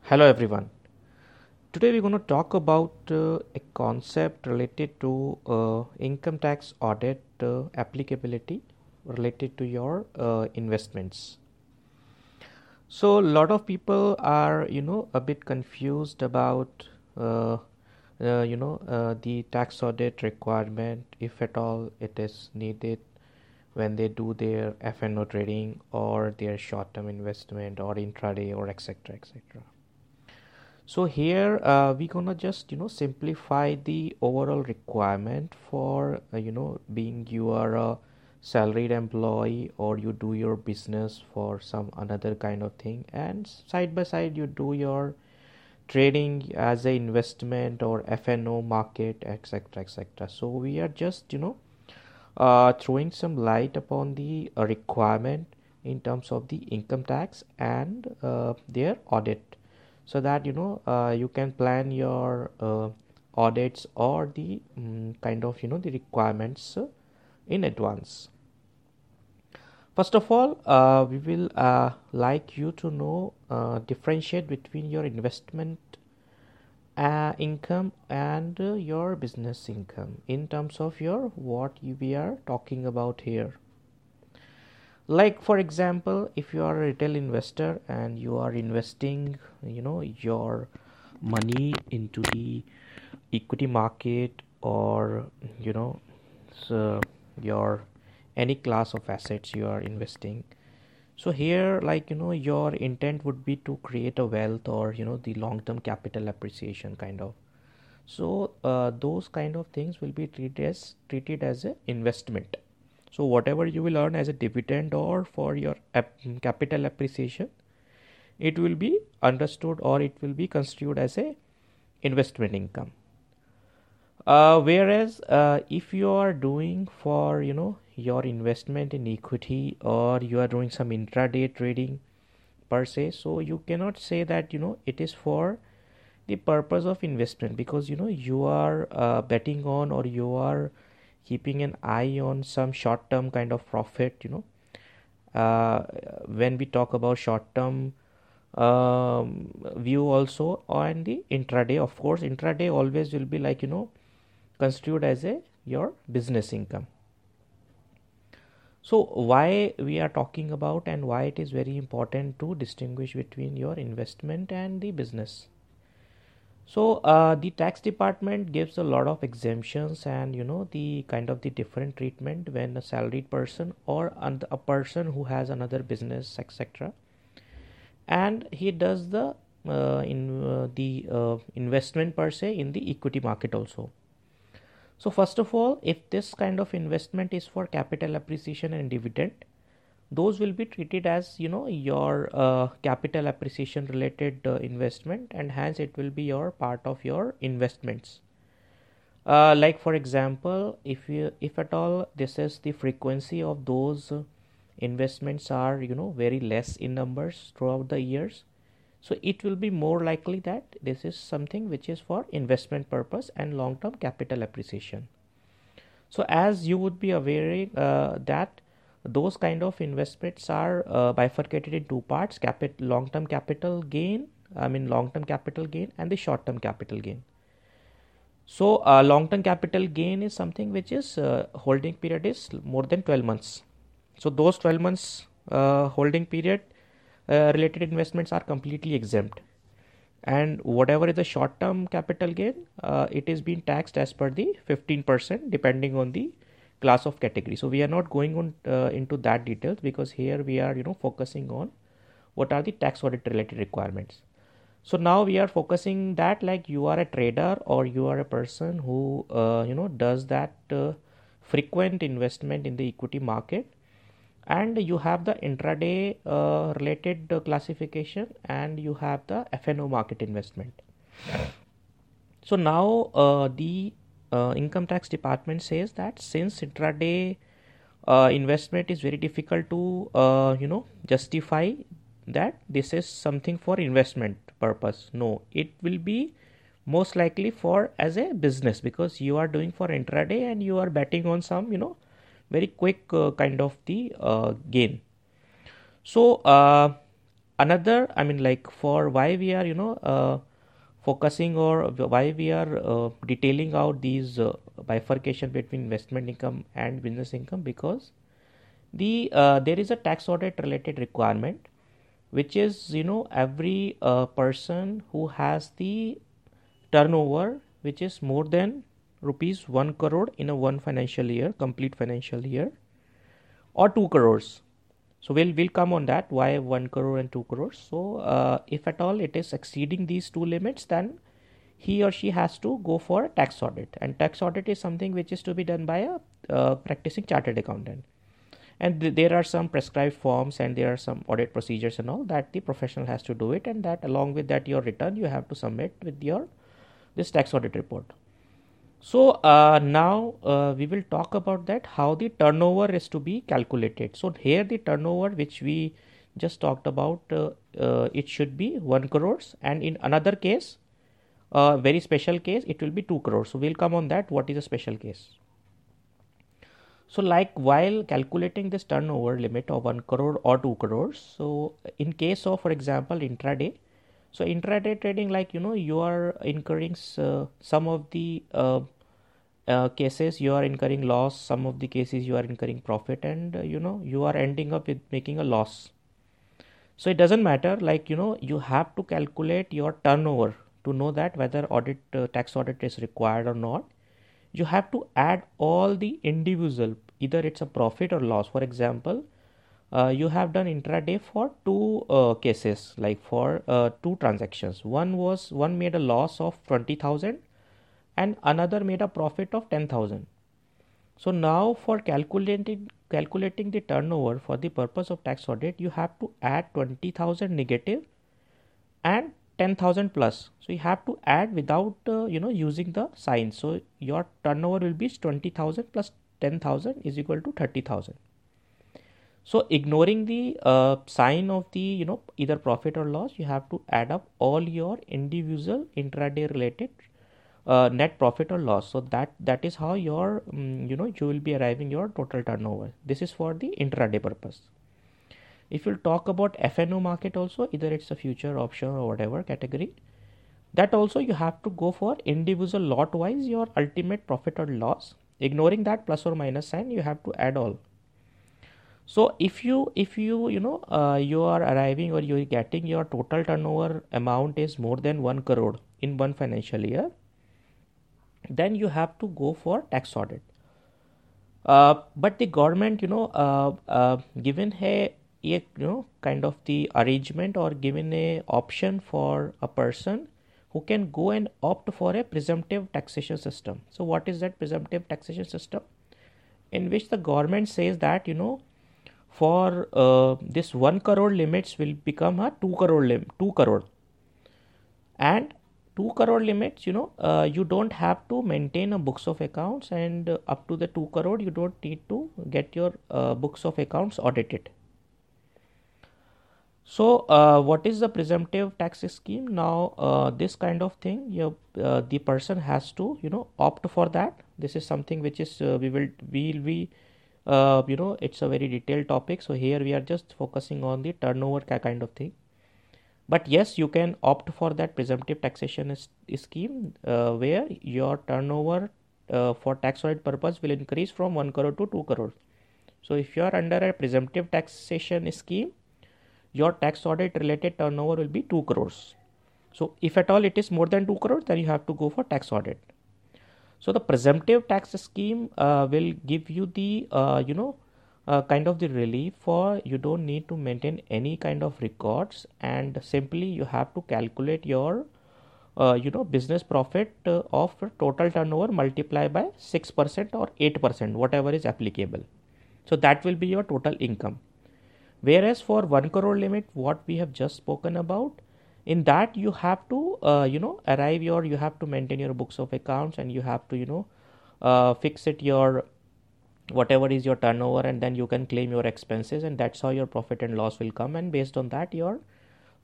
Hello everyone. Today we're going to talk about a concept related to income tax audit applicability related to your investments. So a lot of people are a bit confused about the tax audit requirement, if at all it is needed when they do their F&O trading or their short-term investment or intraday or etc etc. So here we're gonna just simplify the overall requirement for being you are a salaried employee or you do your business for some another kind of thing, and side by side you do your trading as a investment or F&O market, etc etc. So we are just throwing some light upon the requirement in terms of the income tax and their audit, so that you can plan your audits or the kind of the requirements in advance. First of all, we will like you to know differentiate between your investment income and your business income in terms of your we are talking about here. Like for example, if you are a retail investor and you are investing your money into the equity market or so your any class of assets you are investing. So here, like your intent would be to create a wealth or the long term capital appreciation kind of. So those kind of things will be treated as a investment. So whatever you will earn as a dividend or for your capital appreciation, it will be understood or it will be construed as a investment income. Whereas if you are doing for your investment in equity or you are doing some intraday trading per se, so you cannot say that it is for the purpose of investment, because you are betting on or you are keeping an eye on some short term kind of profit. When we talk about short term view also on the intraday, of course intraday always will be like construed as a your business income. So why we are talking about and why it is very important to distinguish between your investment and the business. So the tax department gives a lot of exemptions and the kind of the different treatment when a salaried person or a person who has another business etc, and he does the investment per se in the equity market also. So first of all, if this kind of investment is for capital appreciation and dividend, those will be treated as your capital appreciation related investment, and hence it will be your part of your investments. Like for example, if at all this is the frequency of those investments are very less in numbers throughout the years, so it will be more likely that this is something which is for investment purpose and long term capital appreciation. So as you would be aware that those kind of investments are bifurcated in two parts: long term capital gain, long term capital gain and the short term capital gain. So long term capital gain is something which is holding period is more than 12 months. So those 12 months holding period related investments are completely exempt, and whatever is the short term capital gain, it is being taxed as per the 15% depending on the class of category. So we are not going on into that details, because here we are focusing on what are the tax audit related requirements. So now we are focusing that, like you are a trader or you are a person who does that frequent investment in the equity market, and you have the intraday related classification, and you have the F&O market investment. So now the income tax department says that since intraday investment is very difficult to justify that this is something for investment purpose, no, it will be most likely for as a business, because you are doing for intraday and you are betting on some very quick kind of the gain. So another, I mean, like, for why we are focusing, or why we are detailing out these bifurcation between investment income and business income, because there is a tax audit related requirement, which is, every person who has the turnover which is more than rupees 1 crore in a one financial year, complete financial year, or 2 crores. So we'll come on that, why 1 crore and 2 crores. So if at all it is exceeding these two limits, then he or she has to go for a tax audit, and tax audit is something which is to be done by a practicing chartered accountant, and there are some prescribed forms, and there are some audit procedures and all that the professional has to do it, and that along with that your return you have to submit with your this tax audit report. So now we will talk about that, how the turnover is to be calculated. So here the turnover which we just talked about, it should be 1 crores, and in another case, very special case, it will be 2 crores. So we'll come on that, what is a special case. So like while calculating this turnover limit of 1 crore or 2 crores, so in case of, for example, intraday, so intraday trading, like, you are incurring some of the cases you are incurring loss, some of the cases you are incurring profit, and you are ending up with making a loss. So it doesn't matter, like, you have to calculate your turnover to know that whether tax audit is required or not. You have to add all the individual, either it's a profit or loss. For example, you have done intraday for two cases, like for two transactions. One made a loss of 20,000 and another made a profit of 10,000. So now for calculating the turnover for the purpose of tax audit, you have to add 20,000 negative and 10,000 plus. So you have to add without using the sign. So your turnover will be 20,000 plus 10,000 is equal to 30,000. So ignoring the sign of the either profit or loss, you have to add up all your individual intraday related net profit or loss. So that is how your you will be arriving your total turnover. This is for the intraday purpose. If you'll talk about FNO market also, either it's a future, option, or whatever category, that also you have to go for individual lot wise your ultimate profit or loss. Ignoring that plus or minus sign, you have to add all. So if you you are arriving, or you're getting your total turnover amount is more than 1 crore in one financial year, then you have to go for tax audit. But the government given a kind of the arrangement, or given a option for a person who can go and opt for a presumptive taxation system. So what is that presumptive taxation system? In which the government says that for this 1 crore limits will become a 2 crore and 2 crore limits, you don't have to maintain a books of accounts, and up to the 2 crore you don't need to get your books of accounts audited. So what is the presumptive tax scheme? Now this kind of thing, the person has to opt for that. This is something which is we'll be it's a very detailed topic, so here we are just focusing on the turnover kind of thing. But yes, you can opt for that presumptive taxation scheme where your turnover for tax audit purpose will increase from 1 crore to 2 crore. So if you are under a presumptive taxation scheme, your tax audit related turnover will be 2 crores. So if at all it is more than 2 crores, then you have to go for tax audit. So the presumptive tax scheme will give you the kind of the relief, for you don't need to maintain any kind of records, and simply you have to calculate your business profit of total turnover multiply by 6% or 8%, whatever is applicable. So that will be your total income. Whereas for 1 crore limit, what we have just spoken about, in that you have to you have to maintain your books of accounts, and you have to fix it your whatever is your turnover, and then you can claim your expenses, and that's how your profit and loss will come, and based on that your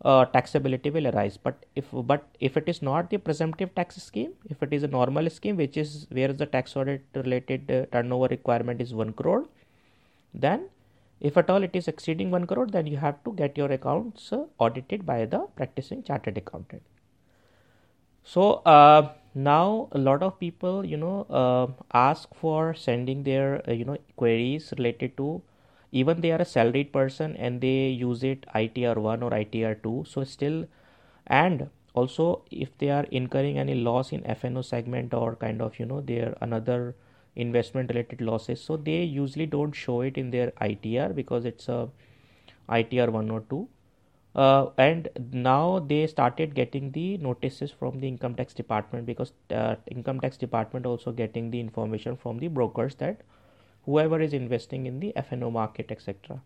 taxability will arise. But if it is not the presumptive tax scheme, if it is a normal scheme, which is where the tax audit related turnover requirement is 1 crore, then If at all it is exceeding 1 crore, then you have to get your accounts audited by the practicing chartered accountant. So now a lot of people ask for sending their queries related to, even they are a salaried person and they use it ITR 1 or ITR 2, so still, and also if they are incurring any loss in FNO segment or kind of their another investment related losses, so they usually don't show it in their ITR because it's a ITR 1 or 2. And now they started getting the notices from the income tax department, because income tax department also getting the information from the brokers that whoever is investing in the FNO market, etc.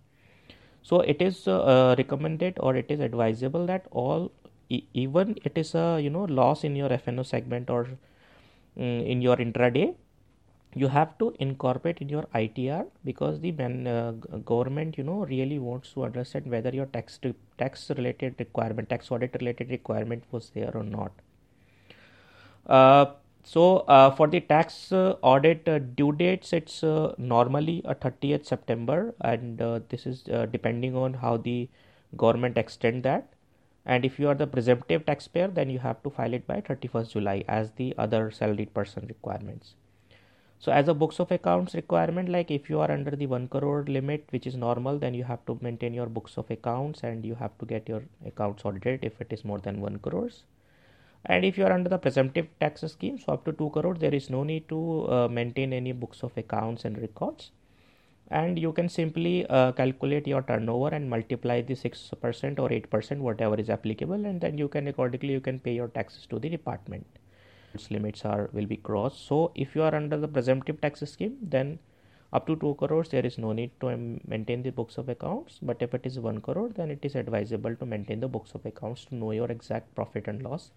So it is recommended, or it is advisable that all, even it is a loss in your FNO segment or in your intraday, you have to incorporate in your ITR, because the government really wants to understand whether your tax related requirement, tax audit related requirement was there or not. For the tax audit due dates, it's normally a 30th September, and this is depending on how the government extend that. And if you are the presumptive taxpayer, then you have to file it by 31st July as the other salaried person requirements. So as a books of accounts requirement, like if you are under the 1 crore limit, which is normal, then you have to maintain your books of accounts and you have to get your accounts audited if it is more than 1 crores. And if you are under the presumptive tax scheme, so up to 2 crores, there is no need to maintain any books of accounts and records. And you can simply calculate your turnover and multiply the 6% or 8%, whatever is applicable, and then you can accordingly you can pay your taxes to the department. Limits will be crossed. So if you are under the presumptive tax scheme, then up to 2 crores there is no need to maintain the books of accounts, but if it is 1 crore, then it is advisable to maintain the books of accounts to know your exact profit and loss,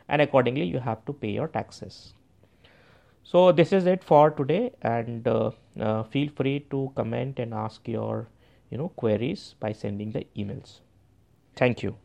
and accordingly you have to pay your taxes. So this is it for today, and feel free to comment and ask your queries by sending the emails. Thank you.